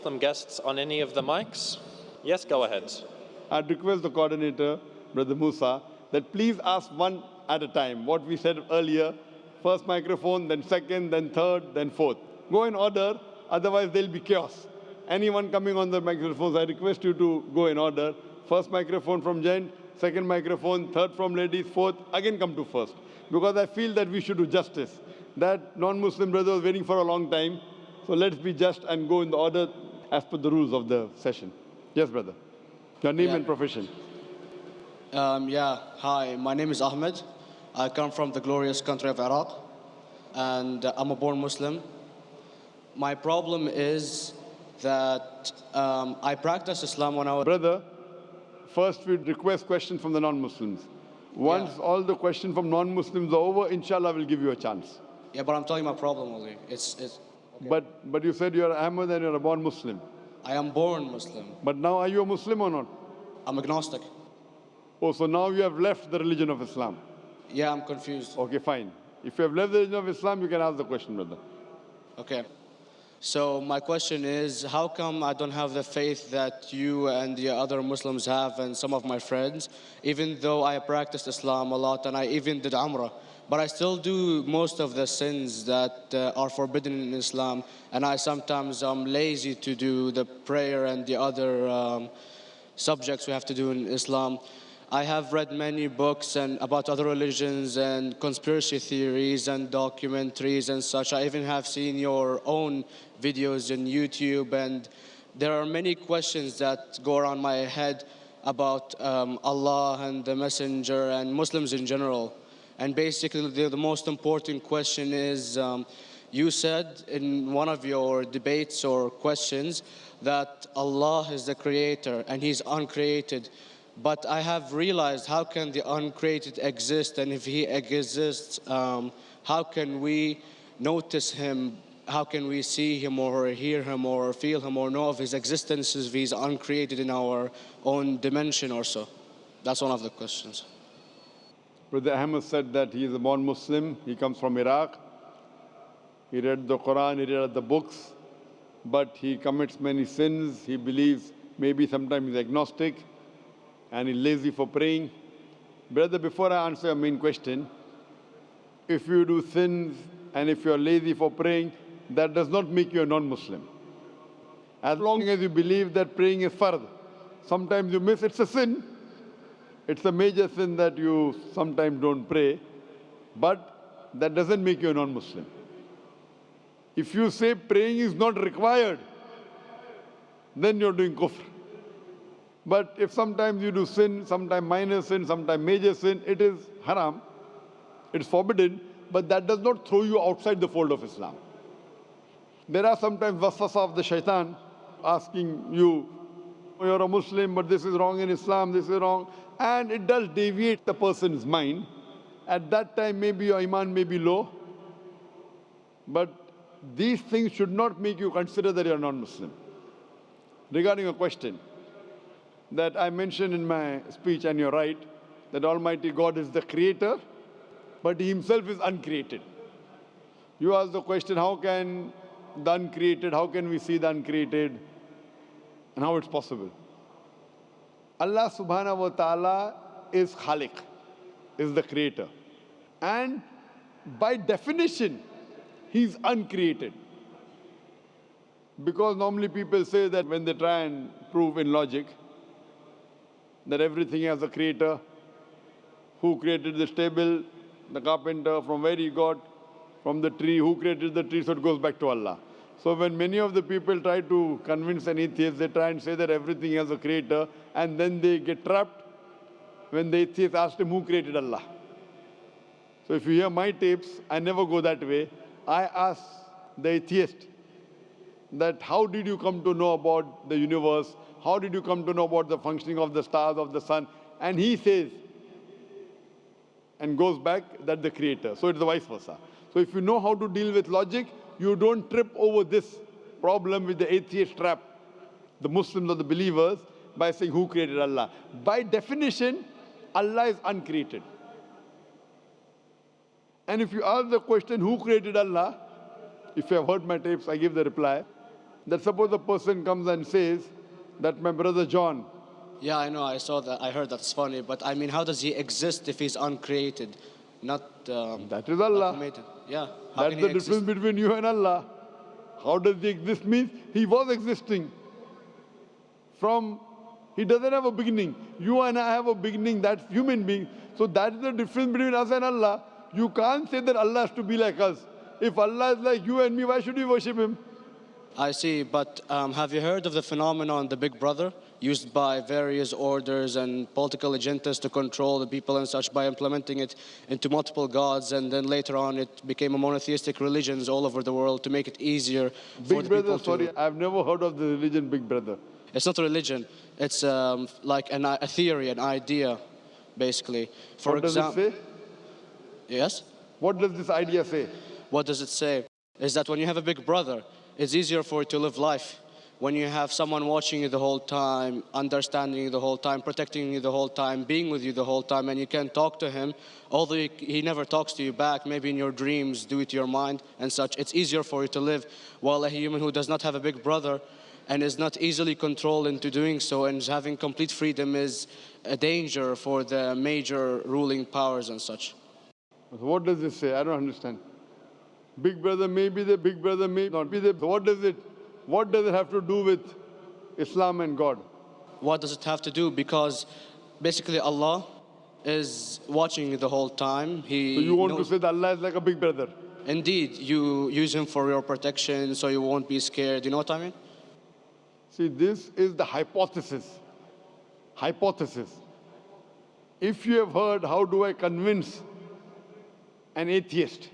non-Muslim guests on any of the mics? Yes, go ahead. I'd request the coordinator, Brother Musa, that please ask one at a time. What we said earlier, first microphone, then second, then third, then fourth. Go in order, otherwise there'll be chaos. Anyone coming on the microphones, I request you to go in order. First microphone from gent, second microphone, third from ladies, fourth, again come to first. Because I feel that we should do justice. That non-Muslim brother was waiting for a long time. So let's be just and go in the order as per the rules of the session. Yes, brother. Your name and profession. Hi, my name is Ahmed. I come from the glorious country of Iraq, and I'm a born Muslim. My problem is that I practiced Islam when I was... Brother, first we request questions from the non-Muslims. Once all the questions from non-Muslims are over, inshallah, we'll give you a chance. Yeah, but I'm telling you my problem only. Okay. But you said you're Ahmed and you're a born Muslim. I am born Muslim. But now are you a Muslim or not? I'm agnostic. Oh, so now you have left the religion of Islam. Yeah, I'm confused. Okay, fine. If you have left the religion of Islam, you can ask the question, brother. Okay. So my question is, how come I don't have the faith that you and the other Muslims have and some of my friends, even though I practiced Islam a lot and I even did Umrah, but I still do most of the sins that are forbidden in Islam, and I sometimes am lazy to do the prayer and the other subjects we have to do in Islam. I have read many books and about other religions and conspiracy theories and documentaries and such. I even have seen your own videos on YouTube, and there are many questions that go around my head about Allah and the Messenger and Muslims in general. And basically the most important question is, you said in one of your debates or questions that Allah is the creator and He's uncreated. But I have realized, how can the uncreated exist? And if He exists, how can we notice Him? How can we see Him or hear Him or feel Him or know of His existence if He's uncreated in our own dimension or so? That's one of the questions. Brother Ahmed said that he is a born Muslim. He comes from Iraq. He read the Quran, he read the books, but he commits many sins. He believes maybe sometimes he's agnostic and he's lazy for praying. Brother, before I answer your main question, if you do sins and if you're lazy for praying, that does not make you a non-Muslim. As long as you believe that praying is fard, sometimes you miss, it's a sin. It's a major sin that you sometimes don't pray, but that doesn't make you a non-Muslim. If you say praying is not required, then you're doing kufr. But if sometimes you do sin, sometimes minor sin, sometimes major sin, it is haram, it's forbidden, but that does not throw you outside the fold of Islam. There are sometimes waswasa of the shaitan asking you, you're a Muslim, but this is wrong in Islam, this is wrong. And it does deviate the person's mind. At that time, maybe your iman may be low. But these things should not make you consider that you're non-Muslim. Regarding a question that I mentioned in my speech, and you're right, that Almighty God is the creator, but He Himself is uncreated. You ask the question, how can the uncreated, how can we see the uncreated, and how it's possible? Allah subhanahu wa ta'ala is Khaliq, is the creator. And by definition, He's uncreated. Because normally people say that when they try and prove in logic that everything has a creator, who created this table, the carpenter, from where he got, from the tree, who created the tree, so it goes back to Allah. So when many of the people try to convince an atheist, they try and say that everything has a creator, and then they get trapped when the atheist asks him who created Allah. So if you hear my tapes, I never go that way. I ask the atheist that how did you come to know about the universe? How did you come to know about the functioning of the stars, of the sun? And he says, and goes back, that the creator. So it's the vice versa. So if you know how to deal with logic, you don't trip over this problem with the atheist trap, the Muslims or the believers, by saying who created Allah. By definition, Allah is uncreated. And if you ask the question, who created Allah? If you have heard my tapes, I give the reply. that suppose a person comes and says that my brother John, Yeah, I know, I saw that, I heard that's funny, but I mean, how does he exist if he's uncreated? Not, that is not Allah. created. Yeah, how That's can the he difference exist? between you and Allah. How does he exist means he was existing. He doesn't have a beginning. You and I have a beginning, that's human being. So that's the difference between us and Allah. You can't say that Allah has to be like us. If Allah is like you and me, why should we worship him? I see, but have you heard of the phenomenon, the Big Brother, used by various orders and political agendas to control the people and such by implementing it into multiple gods, and then later on it became a monotheistic religions all over the world to make it easier for Big the brother, people to... sorry, I've never heard of the religion Big Brother. It's not a religion, it's like a theory, an idea, basically. For What does it example, say? yes? What does this idea say? What does it say? Is that when you have a big brother, it's easier for you to live life. When you have someone watching you the whole time, understanding you the whole time, protecting you the whole time, being with you the whole time, and you can talk to him, although he never talks to you back, maybe in your dreams, due to your mind and such, it's easier for you to live. While a human who does not have a big brother and is not easily controlled into doing so and is having complete freedom is a danger for the major ruling powers and such. So what does this say? I don't understand. Big brother may be there, big brother may not be there. So what does it have to do with Islam and God? What does it have to do? Because basically Allah is watching you the whole time. So you want to say that Allah is like a big brother? Indeed, you use him for your protection so you won't be scared. You know what I mean? See, this is the hypothesis. Hypothesis. If you have heard, how do I convince an atheist?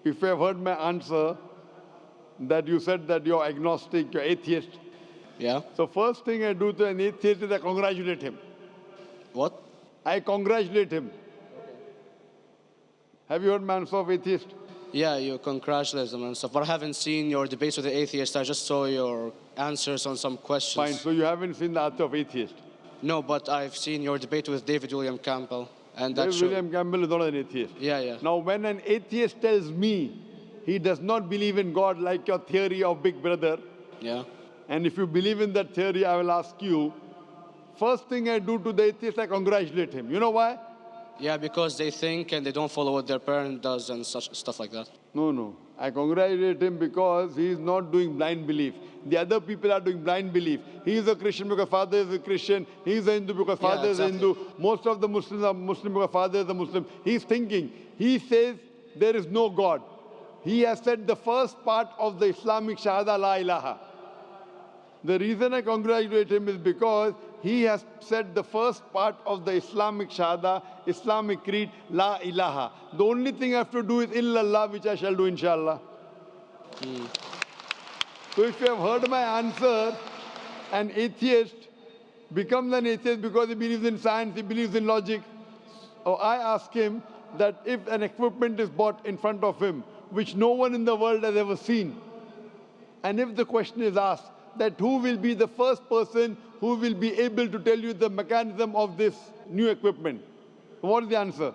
If you have heard my answer, that you said that you're agnostic, you're atheist. Yeah. So first thing I do to an atheist is I congratulate him. What? I congratulate him. Have you heard my answer of atheist? Yeah, you congratulate them and stuff. But I haven't seen your debates with the atheist. I just saw your answers on some questions. Fine, so you haven't seen the answer of atheist. No, but I've seen your debate with David William Campbell. And that showed... William Campbell is not an atheist. Yeah, yeah. Now, when an atheist tells me he does not believe in God like your theory of Big Brother, Yeah. and if you believe in that theory, I will ask you, first thing I do to the atheist, I congratulate him. You know why? Yeah, because they think and they don't follow what their parent does and such stuff like that. No. I congratulate him because he is not doing blind belief. The other people are doing blind belief. He is a Christian because father is a Christian. He is a Hindu because father is a Hindu. Most of the Muslims are Muslim because father is a Muslim. He is thinking. He says there is no God. He has said the first part of the Islamic Shahada, La ilaha. The reason I congratulate him is because he has said the first part of the Islamic Shahada, Islamic Creed, La ilaha. The only thing I have to do is illallah, which I shall do inshallah. So if you have heard my answer, an atheist becomes an atheist because he believes in science, he believes in logic. So I ask him that if an equipment is bought in front of him, which no one in the world has ever seen, and if the question is asked, that who will be the first person who will be able to tell you the mechanism of this new equipment? What is the answer?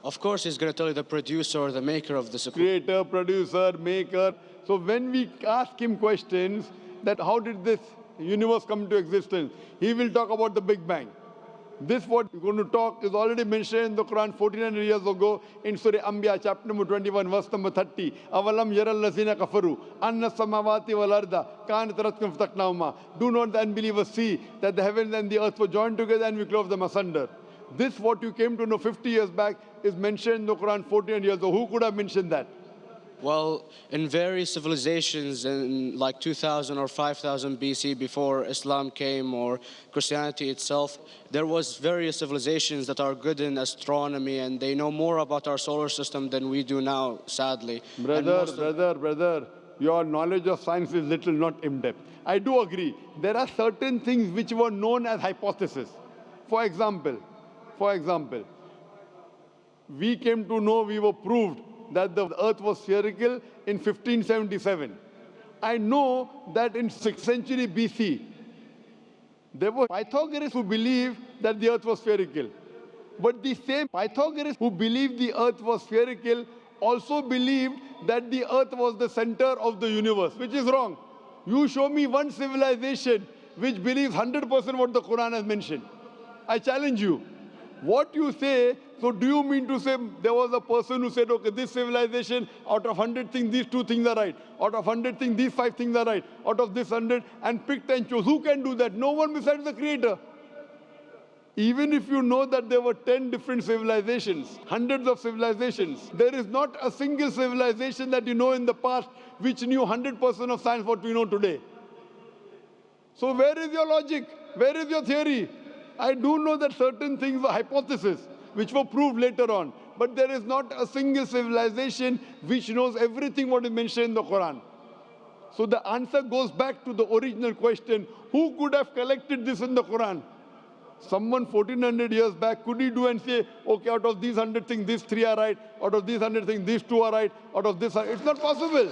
Of course, he's going to tell you the producer or the maker of this equipment. Creator, producer, maker. So when we ask him questions that how did this universe come into existence, he will talk about the Big Bang. This what we're going to talk is already mentioned in the Quran 1400 years ago in Surah Anbiya chapter number 21 verse number 30. Avalam yaral lazina kafaru anna samawati wal arda kanat ratkum fataknahuma. Do not the unbelievers see that the heavens and the earth were joined together and we clove them asunder. This what you came to know 50 years back is mentioned in the Quran 1400 years ago. Who could have mentioned that? Well, in various civilizations in like 2000 or 5000 BC before Islam came or Christianity itself, there was various civilizations that are good in astronomy and they know more about our solar system than we do now, sadly. Brother, your knowledge of science is little, not in-depth. I do agree. There are certain things which were known as hypotheses. For example, we came to know, we were proved that the earth was spherical in 1577. I know that in 6th century BC, there were Pythagoras who believed that the earth was spherical. But the same Pythagoras who believed the earth was spherical also believed that the earth was the center of the universe, which is wrong. You show me one civilization which believes 100% what the Quran has mentioned. I challenge you. What you say, so do you mean to say there was a person who said, okay, this civilization, out of 100 things, these 2 things are right. Out of 100 things, these 5 things are right. Out of this 100, and picked and chose. Who can do that? No one besides the Creator. Even if you know that there were 10 different civilizations, hundreds of civilizations, there is not a single civilization that you know in the past which knew 100% of science what we know today. So where is your logic? Where is your theory? I do know that certain things were hypotheses, which were proved later on. But there is not a single civilization which knows everything what is mentioned in the Quran. So the answer goes back to the original question, who could have collected this in the Quran? Someone 1400 years back, could he do and say, okay, out of these 100 things, these 3 are right. Out of these 100 things, these 2 are right. Out of this, it's not possible.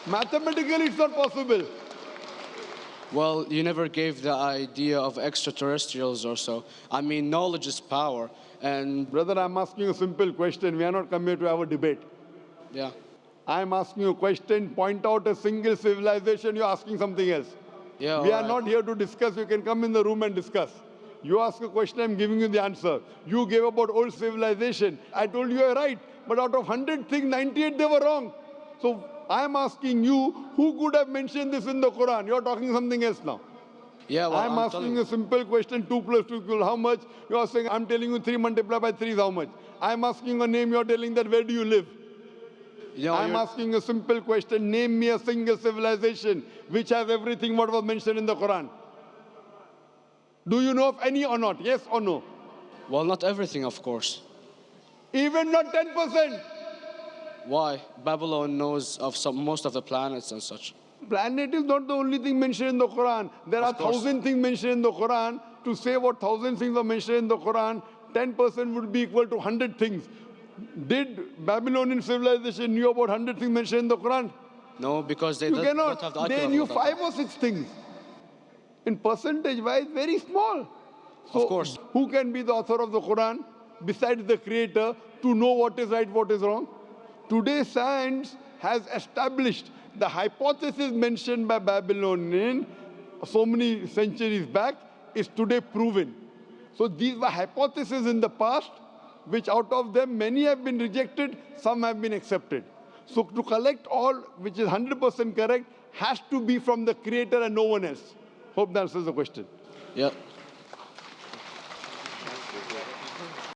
Mathematically, it's not possible. Well, you never gave the idea of extraterrestrials or so. I mean, knowledge is power. And Brother, I'm asking a simple question. We are not come here to have a debate. yeah. I'm asking you a question. Point out a single civilization. You're asking something else. Yeah, We are alright. not here to discuss. You can come in the room and discuss. You ask a question, I'm giving you the answer. You gave about old civilization. I told you you're right. But out of 100 things, 98 they were wrong. So I'm asking you, who could have mentioned this in the Quran? You're talking something else now. Yeah, well, I'm asking a simple question, 2 plus 2 equals how much? You are saying, I'm telling you 3 multiplied by 3 is how much? I'm asking a name, you're telling that where do you live? I'm asking a simple question, name me a single civilization which has everything what was mentioned in the Quran. Do you know of any or not? Yes or no? Well, not everything, of course. Even not 10%. Why? Babylon knows of most of the planets and such. Planet is not the only thing mentioned in the Quran. There are Of course. 1,000 things mentioned in the Quran. To say what 1,000 things are mentioned in the Quran, 10% would be equal to 100 things. Did Babylonian civilization knew about 100 things mentioned in the Quran? No, because they You don't have the cannot. They accurate knew data. 5 or 6 things. In percentage wise, very small. So Of course. who can be the author of the Quran besides the Creator to know what is right, what is wrong? Today, science has established the hypothesis mentioned by Babylonian so many centuries back is today proven. So these were hypotheses in the past, which out of them many have been rejected, some have been accepted. So to collect all which is 100% correct has to be from the Creator and no one else. Hope that answers the question. Yeah.